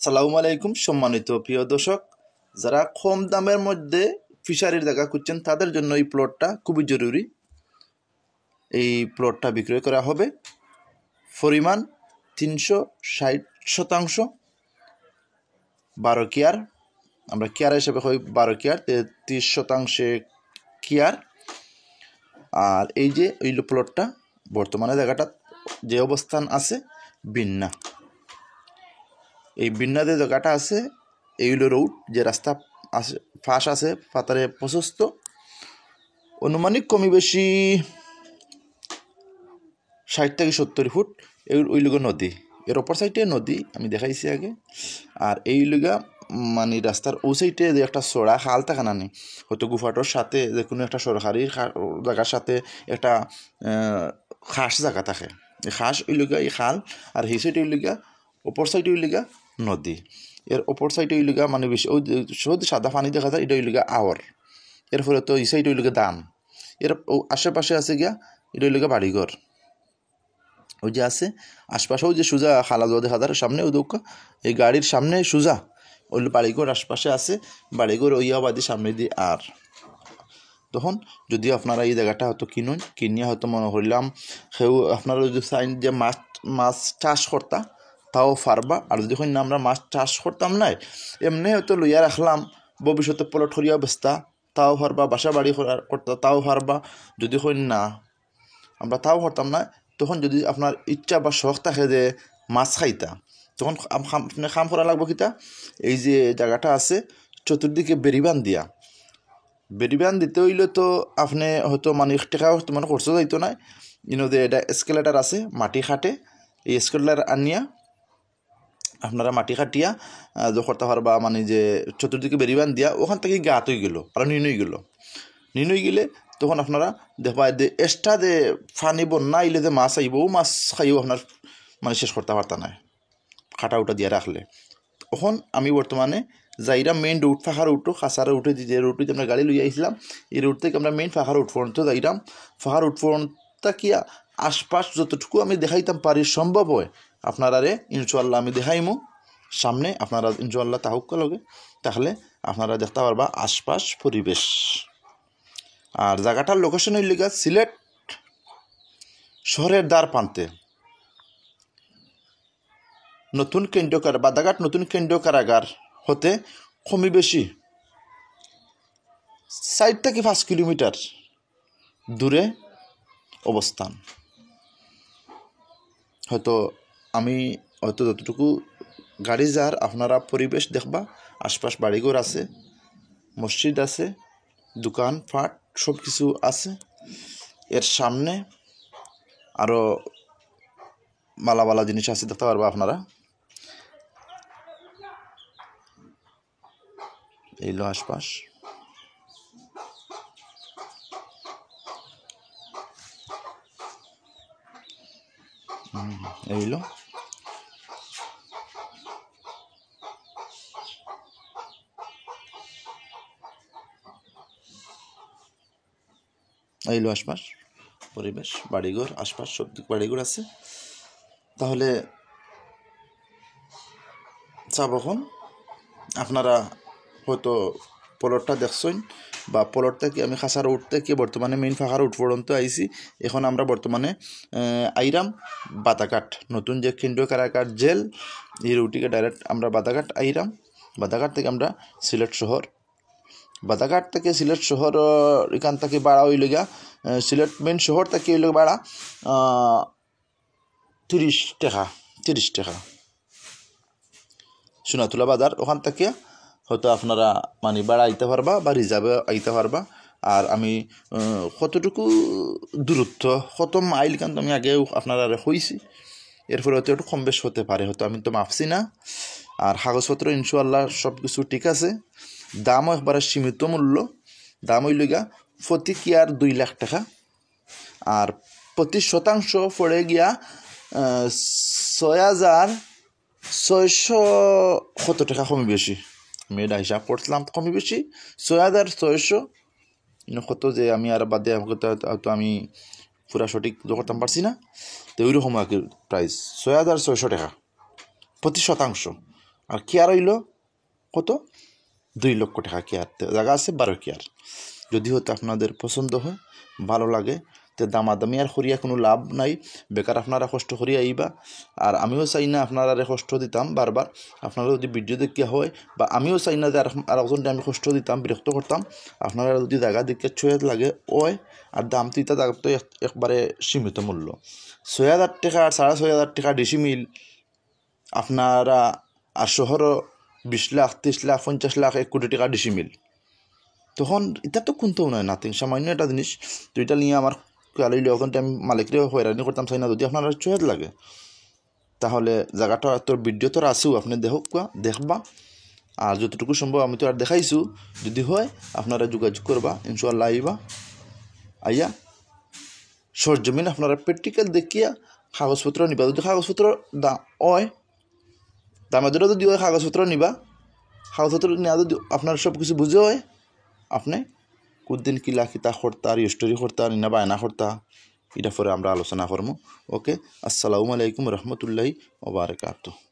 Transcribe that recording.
সালামু আলাইকুম সম্মানিত প্রিয় দর্শক, যারা কম দামের মধ্যে ফিশারির জায়গা খুঁজছেন তাদের জন্য এই প্লটটা খুবই জরুরি। এই প্লটটা বিক্রয় করা হবে, পরিমাণ 360 শতাংশ, 12 কেয়ার, আমরা কেয়ার হিসেবে হই 12 কেয়ার, 33 শতাংশে কেয়ার। আর এই যে এই প্লটটা বর্তমানে জায়গাটা যে অবস্থান আছে বিন্না, এই বিন্না যে জায়গাটা আছে এইগুলো রোড যে রাস্তা আছে ফাঁস আছে পাতারে প্রশস্ত, অনুমানিক কমই বেশি 60 থেকে 70 ফুট। ওই লুগা নদী, এর অপর সাইডে নদী আমি দেখাইছি আগে। আর এই লুগা মানে রাস্তার ও সাইডে যে একটা চড়া খাল থাকে না, হয়তো গুফাটোর সাথে যে কোনো একটা সরকারি জায়গার সাথে একটা খাস জায়গা থাকে, এই খাস ওই লুগা এই খাল। আর সেই সাইডে ওই লুগা অপর সাইডে ওই লুগা নদী, এর অপর সাইডে ওই লুগা মানে বেশি ওই শুধু সাদা পানি দেখা যায়, এটা ওই লুগা আওয়ার। এর ফলে তো এই সাইডে ওই লুগা দাম, এর আশেপাশে আছে গিয়া এটা ওই লুগা বাড়িঘর ওই যে আছে আশপাশেও যে সোজা খালা দোয়া দেখা যায় সামনে ওই দৌকা এই গাড়ির সামনে সোজা ওই বাড়িঘর আশপাশে আছে, বাড়িঘর ওই আবাদি সামনে দিয়ে। আর তখন যদি আপনারা এই জায়গাটা হয়তো কিনুন, কিনিয়া হয়তো মনে করলাম সেও আপনারা যদি চাইন যে মাছ চাষ করতা তাও পারবা। আর যদি না আমরা মাছ চাষ করতাম নাই, এমনি হয়তো লইয়া রাখলাম ভবিষ্যতে প্লট করিয়া বেচতা তাও পারবা, বাসা বাড়ি করতা তাও পারবা। যদি না আমরা তাও করতাম না, তখন যদি আপনার ইচ্ছা বা শখ থাকে যে মাছ খাইতা, তখন আপনি কাম করা লাগবো কিতা, এই যে জায়গাটা আছে চতুর্দিকে বেরিবান দিয়া, বেরিবান দিতে হইলে তো আপনি হয়তো মানে টেকা মানে খরচ যাইতো না। যে এটা স্কেলেটার আছে মাটি খাটে, এই স্কেলেটার আনিয়া আপনারা মাটি কাটিয়া করতে পারবা, মানে যে চতুর্দিকে বেরিবান দিয়া ওখান থেকে গাত হয়ে গেল আর নিনই গেলে তখন আপনারা দেখবা যে এক্সট্রা যে ফানি বন্যা আইলে যে মাছ আইব ও মাছ খাইও আপনার মানে শেষ করতে পারতা না খাটা উঠা দিয়ে রাখলে। তখন আমি বর্তমানে যাইরা মেইন রুট ফাঁকা রুটও খাসার রুটে যে রুটে আমরা গাড়ি লইয়া আইছিলাম, এই রুট থেকে আমরা মেইন ফাঁকা রুট পর্যন্ত যাইরাম। ফাঁকা রুট পর্যন্ত কিয়া আশপাশ যতটুকু আমি দেখাইতাম পারি সম্ভব হয় আপনারা ইনশাল্লাহ আমি দেখাইমু সামনে, আপনারা ইনশাল্লাহ তাহুক্কা লগে তাহলে আপনারা দেখতে পারবা আশপাশ পরিবেশ। আর জায়গাটার লোকেশন হইল গিয়া সিলেট শহরের দ্বার প্রান্তে নতুন কেন্দ্র বাদাঘাট নতুন কেন্দ্র কারাগার হতে কমই বেশি 4 থেকে 5 কিলোমিটার দূরে অবস্থান। হয়তো আমি হয়তো যতটুকু গাড়ি যার আপনারা পরিবেশ দেখবা, আশপাশ বাড়িঘর আছে, মসজিদ আছে, দোকান পাট সব কিছু আছে। এর সামনে আরও বালা বালা জিনিস আছে দেখতে পারবা আপনারা। এইলো আশপাশ, এইলো এইলো আশপাশ পরিবেশ, বাড়িঘর আশপাশ সব দিক বাড়িঘর আছে। তাহলে চাবখন আপনারা হয়তো প্লটটা দেখছেন বা প্লট থেকে আমি খাসার উঠ থেকে বর্তমানে মেইন ফাঁকার উঠ পর্যন্ত আইছি। এখন আমরা বর্তমানে আইরাম বাদাঘাট নতুন যে কেন্দ্রীয় কারাগার জেল, এই রুটিকে ডাইরেক্ট আমরা বাদাঘাট আইরাম। বাদাঘাট থেকে আমরা সিলেট শহর, বাদাঘাট থেকে সিলেট শহর এখান থেকে বাড়া হইল গিয়া সিলেট মেইন শহর থেকে হইল বাড়া 30 টাকা সোনাতুলা বাজার। ওখান থেকে হয়তো আপনারা মানে বাড়া আইতে পারবা বা রিজার্ভে আইতে পারবা। আর আমি কতটুকু দূরত্ব কত মাইল কিন্তু আমি আগেও আপনারা হইছি, এরপরে হয়তো একটু কম বেশ হতে পারে, হয়তো আমি তো মাপছি না। আর কাগজপত্র ইনশাআল্লাহ সব কিছু ঠিক আছে। দামও একবারে সীমিত মূল্য, দাম হইল গিয়া প্রতি কেয়ার 2 লাখ টাকা, আর প্রতি শতাংশ পড়ে গিয়া 6,600 টাকা কমই বেশি। আমি এটা হিসাব করছিলাম কমই বেশি 6,600 কত যে আমি আর বাদে হয়তো আমি পুরা সঠিক করতে পারছি না, তো ওইরকম আর কি প্রাইস 6,600 টাকা প্রতি শতাংশ। আর কেয়ার হইল কত 2 লক্ষ টাকা কেয়ার, জায়গা আছে 12 কেয়ার। যদি হয়তো আপনাদের পছন্দ হয়, ভালো লাগে, তো দামাদামি আর করিয়া কোনো লাভ নাই, বেকার আপনারা কষ্ট করিয়া আইবা। আর আমিও চাই না আপনারা কষ্ট দিতাম বারবার, আপনারা যদি ভিডিও দেখিয়া হয়, বা আমিও চাই না যে আর একজনকে আমি কষ্ট দিতাম, বিরক্ত করতাম। আপনারা যদি জায়গা দেখিয়া ছয় লাগে ওই, আর দাম তো ইতা জায়গা তো একবারে সীমিত মূল্য, 6,000 টাকা আর 6,500 টাকা ডিসি মিল আপনারা। আর শহরও 20 লাখ 30 লাখ 50 লাখ 1 কোটি টাকা ডিসি মিল, তখন এটা তো কোনটাও নয়, নাথিং, সামান্য একটা জিনিস। তো এটা নিয়ে আমার কালিলে এখন আমি মালিকরে হয়রানি করতাম চাই না। যদি আপনার চয়েস লাগে তাহলে জায়গাটা তোর ভিডিও তোর আসেও, আপনি দেখবা। আর যতটুকু সম্ভব আমি তো আর দেখাইছো, যদি হয় আপনারা যোগাযোগ করবা, ইনশাআল্লাহ আইবা। আইয়া সরজমিন আপনারা প্র্যাকটিক্যাল দেখিয়া কাগজপত্র নিবা। যদি কাগজপত্র দামের জন্য যদি হয় কাগজপত্র নিবা, কাগজপত্র নেওয়া যদি আপনার সব কিছু বুঝে হয়, আপনি কোনদিন কিলা কিতা করতা, রেজিস্ট্রি করতা না বায়না করতা, এটা পরে আমরা আলোচনা করবো। ওকে, আসসালামু আলাইকুম রহমতুল্লাহি ওয়া বারাকাতুহু।